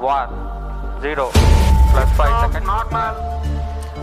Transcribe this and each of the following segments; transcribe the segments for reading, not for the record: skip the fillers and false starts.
1 0 plus 5 seconds. Normal.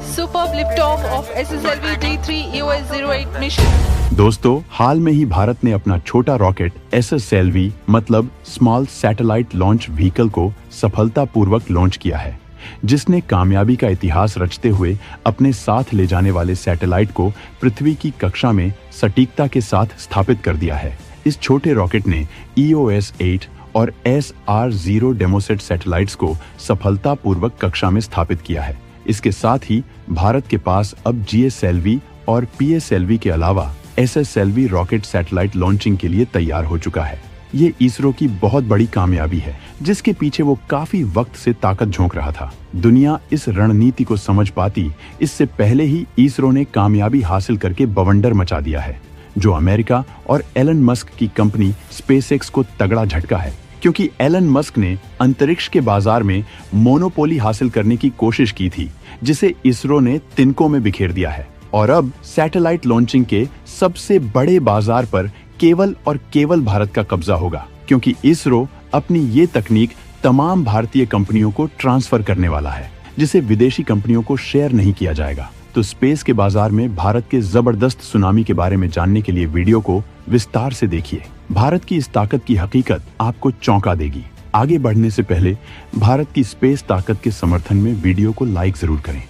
Superb liftoff of SSLV D3 EOS-08 mission. दोस्तों, हाल में ही भारत ने अपना छोटा रॉकेट SSLV मतलब स्मॉल सैटेलाइट लॉन्च व्हीकल को सफलतापूर्वक लॉन्च किया है, जिसने कामयाबी का इतिहास रचते हुए अपने साथ ले जाने वाले सैटेलाइट को पृथ्वी की कक्षा में सटीकता के साथ स्थापित कर दिया है। इस छोटे रॉकेट ने EOS-8 और SR-0 डेमोसेट सैटेलाइट्स को सफलतापूर्वक कक्षा में स्थापित किया है। इसके साथ ही भारत के पास अब GSLV और PSLV के अलावा SSLV रॉकेट सैटेलाइट लॉन्चिंग के लिए तैयार हो चुका है। ये इसरो की बहुत बड़ी कामयाबी है, जिसके पीछे वो काफी वक्त से ताकत झोंक रहा था। दुनिया इस रणनीति को समझ पाती इससे पहले ही इसरो ने कामयाबी हासिल करके बवंडर मचा दिया है, जो अमेरिका और एलन मस्क की कंपनी स्पेसएक्स को तगड़ा झटका है, क्योंकि एलन मस्क ने अंतरिक्ष के बाजार में मोनोपोली हासिल करने की कोशिश की थी, जिसे इसरो ने तिनकों में बिखेर दिया है। और अब सैटेलाइट लॉन्चिंग के सबसे बड़े बाजार पर केवल और केवल भारत का कब्जा होगा, क्योंकि इसरो अपनी ये तकनीक तमाम भारतीय कंपनियों को ट्रांसफर करने वाला है, जिसे विदेशी कंपनियों को शेयर नहीं किया जाएगा। तो स्पेस के बाजार में भारत के जबरदस्त सुनामी के बारे में जानने के लिए वीडियो को विस्तार से देखिए। भारत की इस ताकत की हकीकत आपको चौंका देगी। आगे बढ़ने से पहले भारत की स्पेस ताकत के समर्थन में वीडियो को लाइक जरूर करें।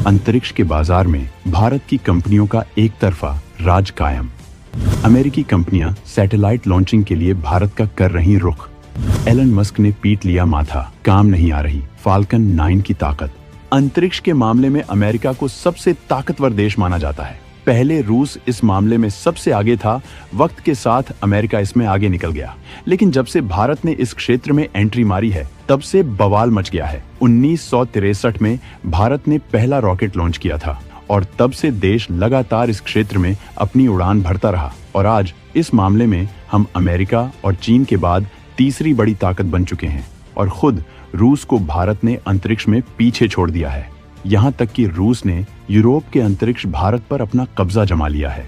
अंतरिक्ष के बाजार में भारत की कंपनियों का एक तरफा राज कायम। अमेरिकी कंपनियां सैटेलाइट लॉन्चिंग के लिए भारत का कर रही रुख। एलन मस्क ने पीट लिया माथा, काम नहीं आ रही फाल्कन 9 की ताकत। अंतरिक्ष के मामले में अमेरिका को सबसे ताकतवर देश माना जाता है। पहले रूस इस मामले में सबसे आगे था, वक्त के साथ अमेरिका इसमें आगे निकल गया, लेकिन जब से भारत ने इस क्षेत्र में एंट्री मारी है, तब से बवाल मच गया है। 1963 में भारत ने पहला रॉकेट लॉन्च किया था और तब से देश लगातार इस क्षेत्र में अपनी उड़ान भरता रहा और आज इस मामले में हम अमेरिका और चीन के बाद तीसरी बड़ी ताकत बन चुके हैं और खुद रूस को भारत ने अंतरिक्ष में पीछे छोड़ दिया है। यहाँ तक कि रूस ने यूरोप के अंतरिक्ष भारत पर अपना कब्जा जमा लिया है।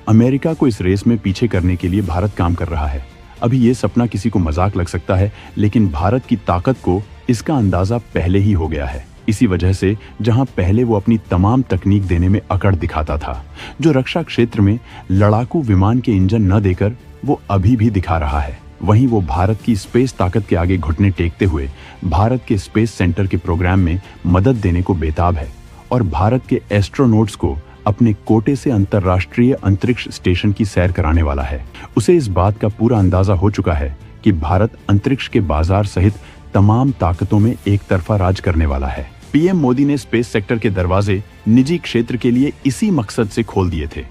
अमेरिका को इस रेस में पीछे करने के लिए भारत काम कर रहा है। अभी ये सपना किसी को मजाक लग सकता है, लेकिन भारत की ताकत को इसका अंदाजा पहले ही हो गया है। इसी वजह से जहां पहले वो अपनी तमाम तकनीक देने में अकड़ दिखाता था, जो रक्षा क्षेत्र में लड़ाकू विमान के इंजन न देकर वो अभी भी दिखा रहा है, वहीं वो भारत की स्पेस ताकत के आगे घुटने टेकते हुए भारत के स्पेस सेंटर के प्रोग्राम में मदद देने को बेताब है और भारत के एस्ट्रोनॉट्स को अपने कोटे से अंतर्राष्ट्रीय अंतरिक्ष स्टेशन की सैर कराने वाला है। उसे इस बात का पूरा अंदाजा हो चुका है कि भारत अंतरिक्ष के बाजार सहित तमाम ताकतों में एक तरफा राज करने वाला है। पीएम मोदी ने स्पेस सेक्टर के दरवाजे निजी क्षेत्र के लिए इसी मकसद से खोल दिए थे,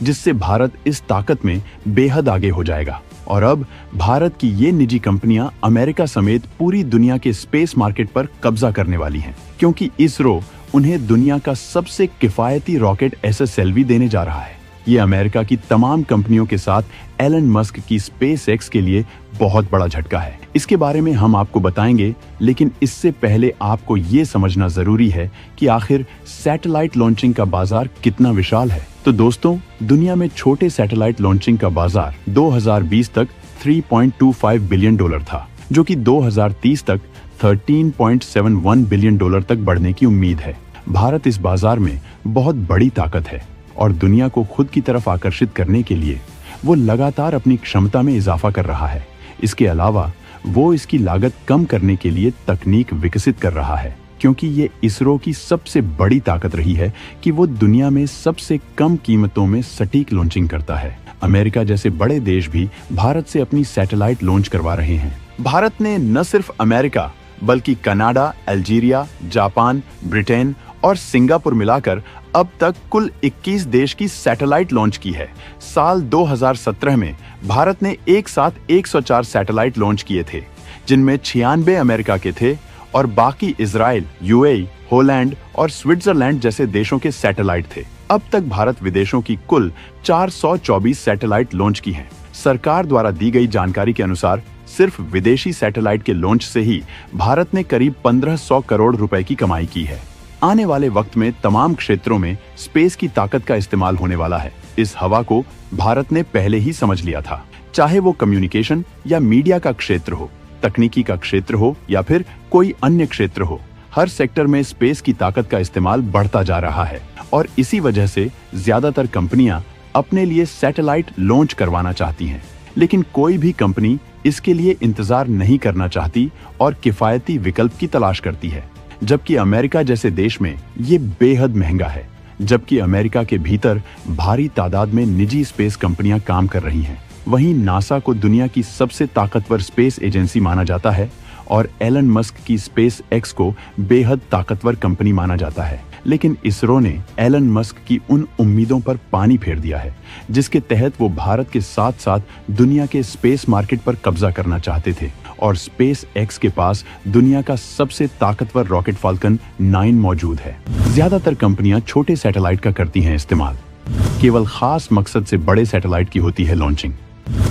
जिससे भारत इस ताकत में बेहद आगे हो जाएगा। और अब भारत की ये निजी कंपनियां अमेरिका समेत पूरी दुनिया के स्पेस मार्केट पर कब्जा करने वाली हैं, क्योंकि इसरो उन्हें दुनिया का सबसे किफायती रॉकेट SSLV देने जा रहा है। ये अमेरिका की तमाम कंपनियों के साथ एलन मस्क की SpaceX के लिए बहुत बड़ा झटका है। इसके बारे में हम आपको बताएंगे, लेकिन इससे पहले आपको ये समझना जरूरी है कि आखिर सैटेलाइट लॉन्चिंग का बाजार कितना विशाल है। तो दोस्तों, दुनिया में छोटे सैटेलाइट लॉन्चिंग का बाजार 2020 तक $3.25 बिलियन था, जो कि 2030 तक $13.71 बिलियन तक बढ़ने की उम्मीद है। भारत इस बाजार में बहुत बड़ी ताकत है और दुनिया को खुद की तरफ आकर्षित करने के लिए वो लगातार अपनी क्षमता में इजाफा कर रहा है। इसके अलावा वो इसकी लागत कम करने के लिए तकनीक विकसित कर रहा है, क्योंकि ये इसरो की सबसे बड़ी ताकत रही है कि वो दुनिया में सबसे कम कीमतों में सटीक लॉन्चिंग करता है। अमेरिका जैसे बड़े देश भी भारत से अपनी सैटेलाइट लॉन्च करवा रहे हैं। भारत ने न सिर्फ अमेरिका बल्कि कनाडा, अल्जीरिया, जापान, ब्रिटेन और सिंगापुर मिलाकर अब तक कुल 21 देश की सैटेलाइट लॉन्च की है। साल 2017 में भारत ने एक साथ 104 सैटेलाइट लॉन्च किए थे, जिनमें 96 अमेरिका के थे और बाकी इजराइल, यूएई, होलैंड और स्विट्जरलैंड जैसे देशों के सैटेलाइट थे। अब तक भारत विदेशों की कुल 424 सैटेलाइट लॉन्च की हैं। सरकार द्वारा दी गई जानकारी के अनुसार सिर्फ विदेशी सैटेलाइट के लॉन्च से ही भारत ने करीब 1500 करोड़ रुपए की कमाई की है। आने वाले वक्त में तमाम क्षेत्रों में स्पेस की ताकत का इस्तेमाल होने वाला है। इस हवा को भारत ने पहले ही समझ लिया था, चाहे वो कम्युनिकेशन या मीडिया का क्षेत्र हो। तकनीकी का क्षेत्र हो या फिर कोई अन्य क्षेत्र हो, हर सेक्टर में स्पेस की ताकत का इस्तेमाल बढ़ता जा रहा है और इसी वजह से ज्यादातर कंपनियां अपने लिए सैटेलाइट लॉन्च करवाना चाहती हैं। लेकिन कोई भी कंपनी इसके लिए इंतजार नहीं करना चाहती और किफायती विकल्प की तलाश करती है, जबकि अमेरिका जैसे देश में ये बेहद महंगा है। जबकि अमेरिका के भीतर भारी तादाद में निजी स्पेस कंपनियां काम कर रही हैं, वहीं नासा को दुनिया की सबसे ताकतवर स्पेस एजेंसी माना जाता है और एलन मस्क की स्पेस एक्स को बेहद ताकतवर कंपनी माना जाता है। लेकिन इसरो ने एलन मस्क की उन उम्मीदों पर पानी फेर दिया है जिसके तहत वो भारत के साथ साथ दुनिया के स्पेस मार्केट पर कब्जा करना चाहते थे और स्पेस एक्स के पास दुनिया का सबसे ताकतवर रॉकेट फाल्कन 9 मौजूद है। ज्यादातर कंपनियां छोटे सैटेलाइट का करती हैं इस्तेमाल, केवल खास मकसद से बड़े सैटेलाइट की होती है लॉन्चिंग।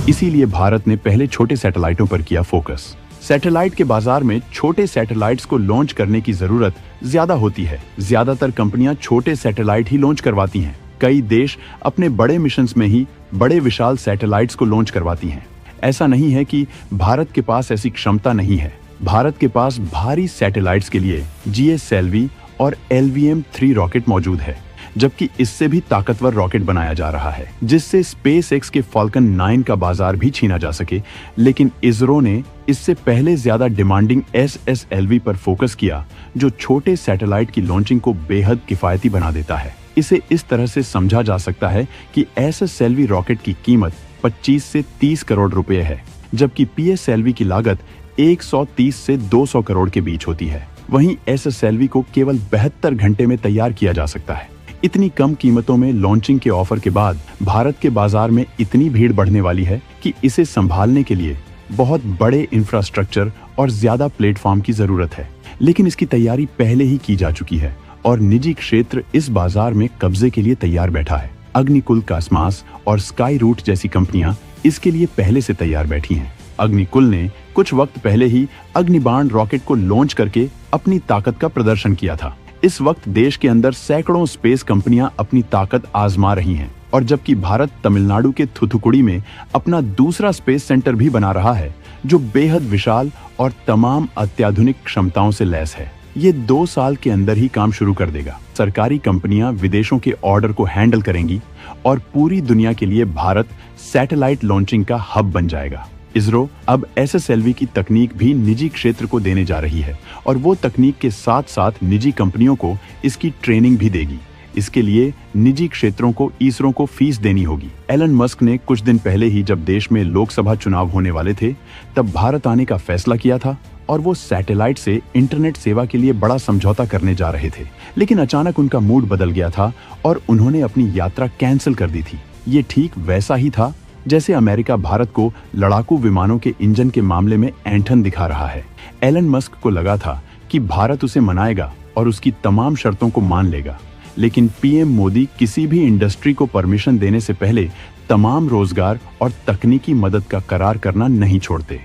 इसीलिए भारत ने पहले छोटे सैटेलाइटों पर किया फोकस। सैटेलाइट के बाजार में छोटे सैटेलाइट्स को लॉन्च करने की जरूरत ज्यादा होती है। ज्यादातर कंपनियां छोटे सैटेलाइट ही लॉन्च करवाती हैं। कई देश अपने बड़े मिशंस में ही बड़े विशाल सैटेलाइट्स को लॉन्च करवाती हैं। ऐसा नहीं है कि भारत के पास ऐसी क्षमता नहीं है। भारत के पास भारी सैटेलाइट्स के लिए GSLV और LVM-3 रॉकेट मौजूद है, जबकि इससे भी ताकतवर रॉकेट बनाया जा रहा है जिससे स्पेस एक्स के फाल्कन 9 का बाजार भी छीना जा सके। लेकिन इसरो ने इससे पहले ज्यादा डिमांडिंग SSLV पर फोकस किया, जो छोटे सैटेलाइट की लॉन्चिंग को बेहद किफायती बना देता है। इसे इस तरह से समझा जा सकता है कि SSLV रॉकेट की कीमत 25 से 30 करोड़ रुपए है, जबकि PSLV की लागत 130 से 200 करोड़ के बीच होती है। वहीं SSLV को केवल 72 घंटे में तैयार किया जा सकता है। इतनी कम कीमतों में लॉन्चिंग के ऑफर के बाद भारत के बाजार में इतनी भीड़ बढ़ने वाली है कि इसे संभालने के लिए बहुत बड़े इंफ्रास्ट्रक्चर और ज्यादा प्लेटफॉर्म की जरूरत है। लेकिन इसकी तैयारी पहले ही की जा चुकी है और निजी क्षेत्र इस बाजार में कब्जे के लिए तैयार बैठा है। अग्निकुल कास्मास और स्काई रूट जैसी कंपनियां इसके लिए पहले से तैयार बैठी हैं। अग्निकुल ने कुछ वक्त पहले ही अग्निबाण रॉकेट को लॉन्च करके अपनी ताकत का प्रदर्शन किया था। इस वक्त देश के अंदर सैकड़ों स्पेस कंपनियां अपनी ताकत आजमा रही हैं और जबकि भारत तमिलनाडु के थुथुकुड़ी में अपना दूसरा स्पेस सेंटर भी बना रहा है, जो बेहद विशाल और तमाम अत्याधुनिक क्षमताओं से लैस है। ये 2 साल के अंदर ही काम शुरू कर देगा। सरकारी कंपनियां विदेशों के ऑर्डर को हैंडल करेंगी और पूरी दुनिया के लिए भारत सैटेलाइट लॉन्चिंग का हब बन जाएगा। इसरो अब SSLV की तकनीक भी निजी क्षेत्र को देने जा रही है और वो तकनीक के साथ साथ निजी कंपनियों को इसकी ट्रेनिंग भी देगी। इसके लिए निजी क्षेत्रों को इसरो को फीस देनी होगी। एलन मस्क ने कुछ दिन पहले ही जब देश में लोकसभा चुनाव होने वाले थे, तब भारत आने का फैसला किया था और वो सैटेलाइट से इंटरनेट सेवा के लिए बड़ा समझौता करने जा रहे थे। लेकिन अचानक उनका मूड बदल गया था और उन्होंने अपनी यात्रा कैंसिल कर दी थी। ये ठीक वैसा ही था जैसे अमेरिका भारत को लड़ाकू विमानों के इंजन के मामले में ऐंठन दिखा रहा है। एलन मस्क को लगा था कि भारत उसे मनाएगा और उसकी तमाम शर्तों को मान लेगा, लेकिन PM मोदी किसी भी इंडस्ट्री को परमिशन देने से पहले तमाम रोजगार और तकनीकी मदद का करार करना नहीं छोड़ते।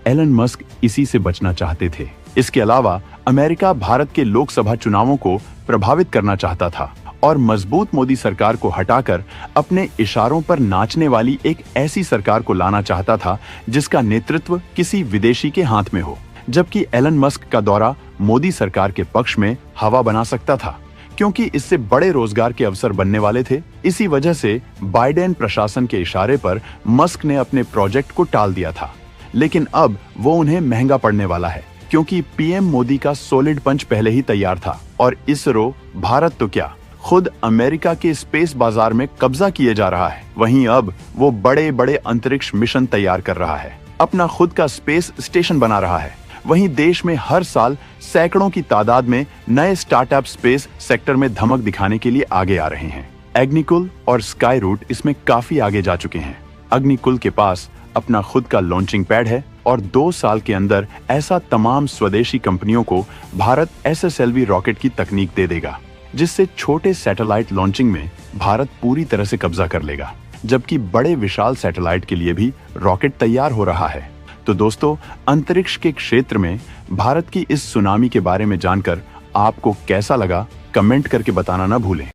एलन मस्क इसी से बचना चाहते थे। इसके अलावा अमेरिका भारत के लोकसभा चुनावों को प्रभावित करना चाहता था और मजबूत मोदी सरकार को हटाकर अपने इशारों पर नाचने वाली एक ऐसी सरकार को लाना चाहता था जिसका नेतृत्व किसी विदेशी के हाथ में हो। जबकि एलन मस्क का दौरा मोदी सरकार के पक्ष में हवा बना सकता था, क्योंकि इससे बड़े रोजगार के अवसर बनने वाले थे। इसी वजह से बाइडेन प्रशासन के इशारे पर मस्क ने अपने प्रोजेक्ट को टाल दिया था। लेकिन अब वो उन्हें महंगा पड़ने वाला है, क्योंकि PM मोदी का सॉलिड पंच पहले ही तैयार था और इसरो, भारत तो क्या, खुद अमेरिका के स्पेस बाजार में कब्जा किए जा रहा है। वहीं अब वो बड़े बड़े अंतरिक्ष मिशन तैयार कर रहा है, अपना खुद का स्पेस स्टेशन बना रहा है। वहीं देश में हर साल सैकड़ों की तादाद में नए स्टार्टअप स्पेस सेक्टर में धमक दिखाने के लिए आगे आ रहे हैं। अग्निकुल और स्काई रूट इसमें काफी आगे जा चुके हैं। अग्निकुल के पास अपना खुद का लॉन्चिंग पैड है और 2 साल के अंदर ऐसा तमाम स्वदेशी कंपनियों को भारत SSLV रॉकेट की तकनीक दे देगा, जिससे छोटे सैटेलाइट लॉन्चिंग में भारत पूरी तरह से कब्जा कर लेगा। जबकि बड़े विशाल सैटेलाइट के लिए भी रॉकेट तैयार हो रहा है। तो दोस्तों, अंतरिक्ष के क्षेत्र में भारत की इस सुनामी के बारे में जानकर आपको कैसा लगा, कमेंट करके बताना ना भूलें।